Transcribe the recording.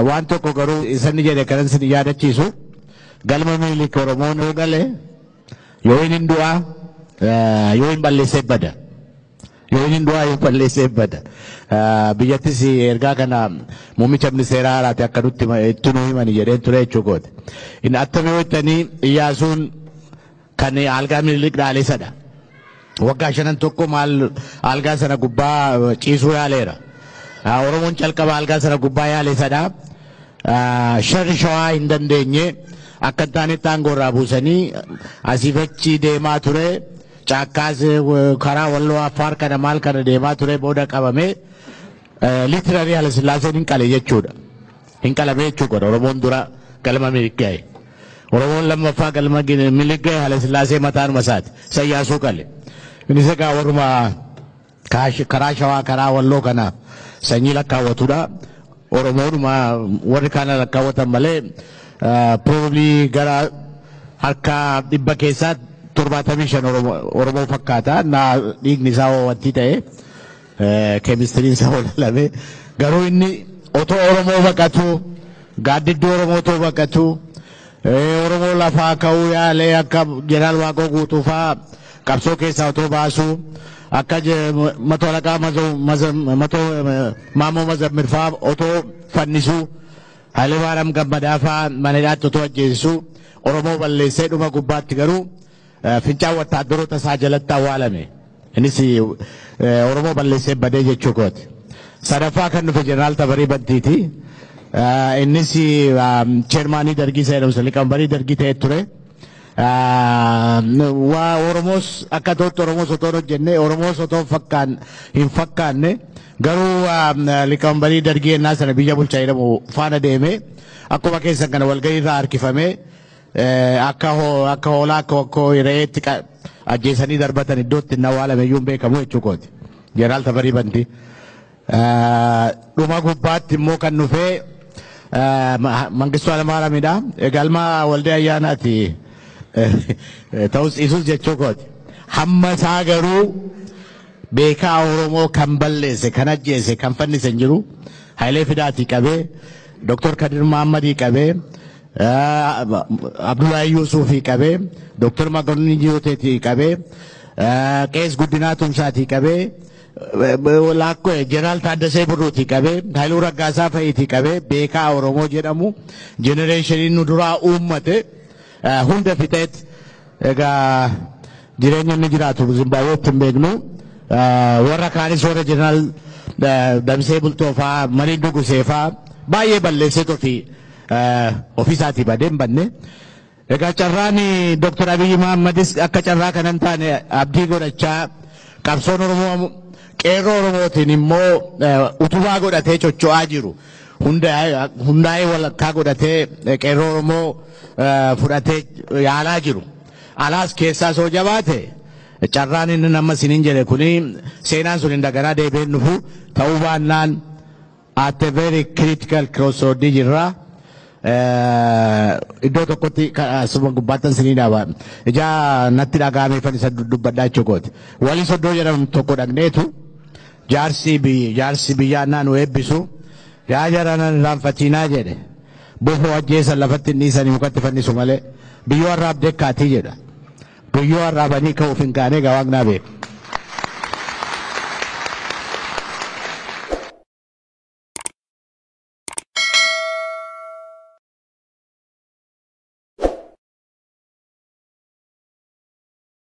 waan tokko garuu isanni jedhe kanan sin yaadachiisu galma Minilik Oromoon yoo gale yoo hin du'a yoo hin balleessee bada yoo hin du'a yoo balleessee bada biyyattis ergaa kana muummicha ministeeraa haaraati akka nutti itti nu himani jedheen ture jechuudha. Inni attamee wajjanii Iyyaasuun kan algaa Minilik dhaaleessadha. Waggaa 5 tokko maal algaa sana gubbaa ciisuu yaaleera. Oromoon calqaba algaa sana gubbaa yaaleessadha. Sharri shawaa hin dandeenye akka taanetti aangoorraa buusanii asii fachi deemaa ture. Caakkaas karaa Walloo Affaar kana maal kana deemaa ture booda qabame litiraarii Haile Sillaaseen hin qale jechuudha. Hin qalame jechuudha. Oromoon dura galma Minilik gahe. Oromoon lammaffaa galma Minilik gahe Haile Sillaasee mataan masaati. Iyyaasuu qale. Innis egaa warruma karaa shawaa karaa Walloo kana sanyii lakkaawwatudha. Oromoodhuma warri kana lakkaawwatan malee probably gara harka 100 keessaa 75 Oromoo fakkaata. Na dhiigni isaa wanti ta'e keemistiriin isaa olalame garuu inni otoo Oromoo baqatu gaaddidduu Oromootoo baqatu Oromoo lafaa ka'uu yaalee akka jeneraal Waaqoo guutuufaa qabsoo keessaa otoo baasu akka matoo alaqaa Maamoo Mazammirfaa otoo fannisu Hayilemaariyaam Gammadaafaa manadhaatti otoo ajjeesisu Oromoo balleessee dhuma gubbaatti garuu fincaan wattaaddaroota isaa jalatti awwaalame. Innis Oromoo balleessee badee jechuu kooti. Sadaffaa kan dhufe jeneraal Tafarii Bantiiti. Innis cheermaanii dargii jedhamsa liqambarii dargii ta'ee ture. Waa Oromoos akka ta'utti Oromoos otoo hojjenne Oromoos otoo hin fakkaanne garuu liqambarii dargii ennaa sana biyya bulchaa jedhamu faana deeme akkuma keessan kana walgahii irraa harkifame akka hoolaa akka re'eetti ajjeesanii darbatan iddootti hin awwaalame iyyuu hin beekamu jechuu kooti. Jeneraal Tafarii Bantii. Dhuma gubbaatti immoo kan dhufee Mangistuu Hayilemaariyaamidha. Galma Waldee Ayyaanaati. Ta'us dhiisuus jechuu kooti. Hamma isaa garuu beekaa Oromoo kan balleesse, kan ajjeese, kan fannise hin jiru. Hayilee Fidaatii qabee, Dr. Kadir Mahammadii qabee, Abdullahi Yuusufii qabee, Dr. Magarii Jiruuteetii qabee, Qees Guddinaa Tumsaatii qabee, Lakkoo Jeneraal Taaddasee Birruutii qabee, Haayiluu Raggaasaa Fa'iitii qabee, beekaa Oromoo jedhamu jenereeshiniin nu duraa uummate hunda fixeet egaa jireenya inni jiraatu Zimbaabuweetti hin beeknu. Warra kaanis warra Jeneraal Damsee Bultoofaa, Manii Duguseefaa baay'ee balleessee ofiisaatii badee hin banne. Egaa carraan Dr. Abiyyi Mahammadis akka carraa kanan taane abdii godhachaa qabsoon Oromoo qeerroo Oromootiin immoo utubaa godhatee chocho'aa jiru. Hundaa'ee walakkaa godhatee qeerroo Oromoo fudhatee yaalaa jiru. Alaas keessaa soo jabaate carraan inni nama siniin jedhe kuni seenaan sun hin daganaa deebiin dhufu ta'uu baannaan at a very critical crossroad jirra. Iddoo tokkotti asuma gubbaattan sinii dhaaba. Ijaa natti dhaga'ameeffan isa dubbadhaa jechuukooti. Walii soddoo jedhamu tokko dhagneetu jaarsi biyyaa nu eebbisu yaa jaranan irraanfachiinaa jedhe. Bofoo ajjeesan lafatti hin dhiisanii mukatti fannisu malee biyyoo arraabdee kaatii jedha. Biyyoo arraabanii ka'uuf hin kaanee gawaaqnaa beeku.